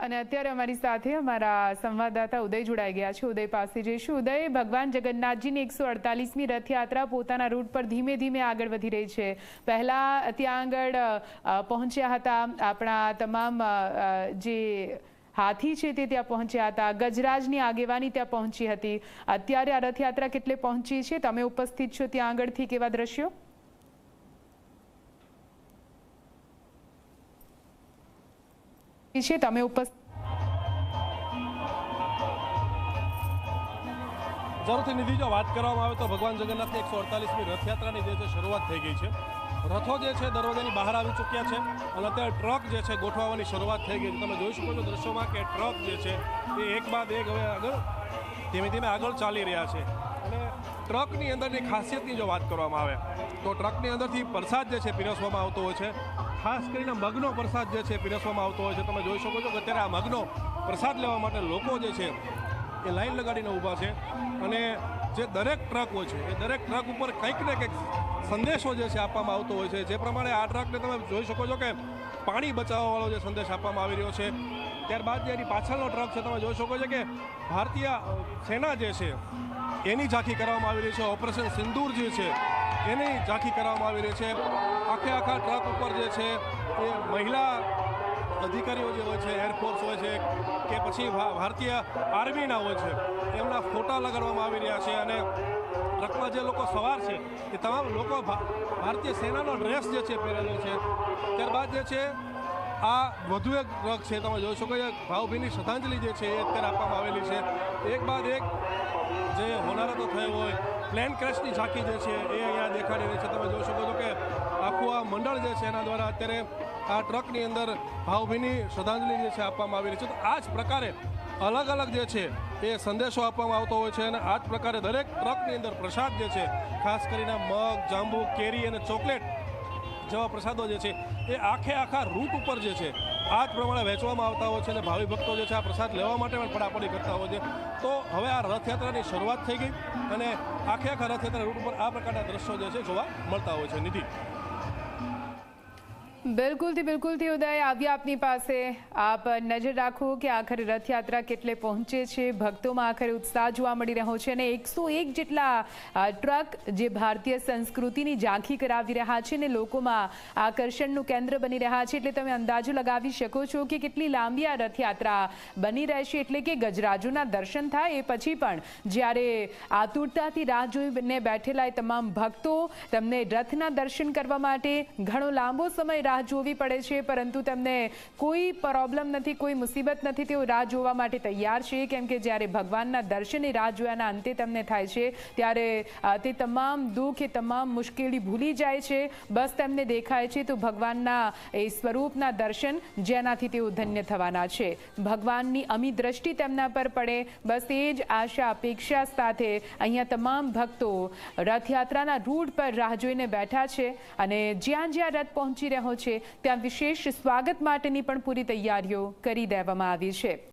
અને અત્યારે અમારી સાથે અમારા સંવાદદાતા ઉદય જોડાઈ ગયા છે। ઉદય પાસે જઈશું। ઉદય, ભગવાન જગન્નાથજીની 148મી રથયાત્રા પોતાના રૂટ પર ધીમે ધીમે આગળ વધી રહી છે। પહેલા ત્યાં આગળ પહોંચ્યા હતા આપણા તમામ જે હાથી છે તે ત્યાં પહોંચ્યા હતા, ગજરાજની આગેવાની ત્યાં પહોંચી હતી। અત્યારે આ રથયાત્રા કેટલે પહોંચી છે, તમે ઉપસ્થિત છો ત્યાં આગળથી, કેવા દ્રશ્યો છે તમે ઉપસ્થિત? જરૂરથી નિધિ, જો વાત કરવામાં આવે તો ભગવાન જગન્નાથની 148મી રથયાત્રાની જે છે શરૂઆત થઈ ગઈ છે। રથો જે છે દરવાજાની બહાર આવી ચૂક્યા છે અને અત્યારે ટ્રક જે છે ગોઠવવાની શરૂઆત થઈ ગઈ છે। તમે જોઈ શકો છો દ્રશ્યોમાં કે ટ્રક જે છે એ એક બાદ એક હવે આગળ ધીમે ધીમે આગળ ચાલી રહ્યા છે। અને ટ્રકની અંદરની ખાસિયતની જો વાત કરવામાં આવે તો ટ્રકની અંદરથી પ્રસાદ જે છે પીરસવામાં આવતો હોય છે। ખાસ કરીને મગનો પ્રસાદ જે છે પીરસવામાં આવતો હોય છે। તમે જોઈ શકો છો કે અત્યારે આ મગનો પ્રસાદ લેવા માટે લોકો જે છે એ લાઈન લગાડીને ઊભા છે અને જે દરેક ટ્રક હોય છે એ દરેક ટ્રક ઉપર કંઈક ને કંઈક સંદેશો જે છે આપવામાં આવતો હોય છે। જે પ્રમાણે આ ટ્રકને તમે જોઈ શકો છો કે પાણી બચાવવાવાળો જે સંદેશ આપવામાં આવી રહ્યો છે। ત્યારબાદ જે એની પાછળનો ટ્રક છે તમે જોઈ શકો છો કે ભારતીય સેના જે છે એની ઝાંખી કરવામાં આવી રહી છે। ઓપરેશન સિંદૂર જે છે એની ઝાંખી કરવામાં આવી રહી છે। આખા ટ્રક ઉપર જે છે એ મહિલા અધિકારીઓ જે હોય છે, એરફોર્સ હોય છે કે પછી ભારતીય આર્મીના હોય છે, એમના ફોટા લગાડવામાં આવી રહ્યા છે। અને ટ્રકમાં જે લોકો સવાર છે એ તમામ લોકો ભારતીય સેનાનો ડ્રેસ જે છે પહેરેલો છે। ત્યારબાદ જે છે આ વધુ એક ટ્રક છે, તમે જોઈ શકો છો ભાવભીની શ્રદ્ધાંજલિ જે છે એ અત્યારે આપવામાં આવેલી છે। એક બાદ એક જે હોનારતો થયો હોય, પ્લેન ક્રેશની ઝાંખી જે છે એ અહીંયા દેખાડી રહી છે। તમે જોઈ શકો છો કે આખું આ મંડળ જે છે એના દ્વારા અત્યારે આ ટ્રકની અંદર ભાવભીની શ્રદ્ધાંજલિ જે છે આપવામાં આવી રહી છે। તો આ જ પ્રકારે અલગ અલગ જે છે એ સંદેશો આપવામાં આવતો હોય છે અને આ જ પ્રકારે દરેક ટ્રકની અંદર પ્રસાદ જે છે, ખાસ કરીને મગ, જાંબુ, કેરી અને ચોકલેટ જેવા પ્રસાદો જે છે એ આખા રૂટ ઉપર જે છે આ જ પ્રમાણે વહેંચવામાં આવતા હોય છે અને ભાવિ ભક્તો જે છે આ પ્રસાદ લેવા માટે પણ પડાપડી કરતા હોય છે। તો હવે આ રથયાત્રાની શરૂઆત થઈ ગઈ અને આખા રથયાત્રા રૂટ ઉપર આ પ્રકારના દ્રશ્યો જે છે જોવા મળતા હોય છે। નિધિ, બિલકુલથી ઉદય, આવ્યા આપની પાસે। આપ નજર રાખો કે આખરે રથયાત્રા કેટલે પહોંચે છે, ભક્તોમાં આખરે ઉત્સાહ જોવા મળી રહ્યો છે અને 101 જેટલા ટ્રક જે ભારતીય સંસ્કૃતિની ઝાંખી કરાવી રહ્યા છે ને લોકોમાં આકર્ષણનું કેન્દ્ર બની રહ્યા છે। એટલે તમે અંદાજો લગાવી શકો છો કે કેટલી લાંબી આ રથયાત્રા બની રહેશે। એટલે કે ગજરાજોના દર્શન થાય એ પછી પણ જ્યારે આતુરતાથી રાહ જોઈને બેઠેલા એ તમામ ભક્તો, તેમને રથના દર્શન કરવા માટે ઘણો લાંબો સમય જોવી પડે છે, પરંતુ તેમને કોઈ પ્રોબ્લેમ નથી, કોઈ મુસીબત નથી, તેઓ રાહ જોવા માટે તૈયાર છે। કેમ કે જ્યારે ભગવાનના દર્શનની રાહ જોવાના અંતે તેમને થાય છે ત્યારે તે તમામ દુઃખ, એ તમામ મુશ્કેલી ભૂલી જાય છે। બસ તેમને દેખાય છે તો ભગવાનના એ સ્વરૂપના દર્શન, જેનાથી તેઓ ધન્ય થવાના છે। ભગવાનની અમી દ્રષ્ટિ તેમના પર પડે, બસ એ જ આશા અપેક્ષા સાથે અહીંયા તમામ ભક્તો રથયાત્રાના રૂટ પર રાહ જોઈને બેઠા છે અને જ્યાં રથ પહોંચી રહ્યો છે ત્યાં વિશેષ સ્વાગત માટેની પણ પૂરી તૈયારીઓ કરી દેવામાં આવી છે।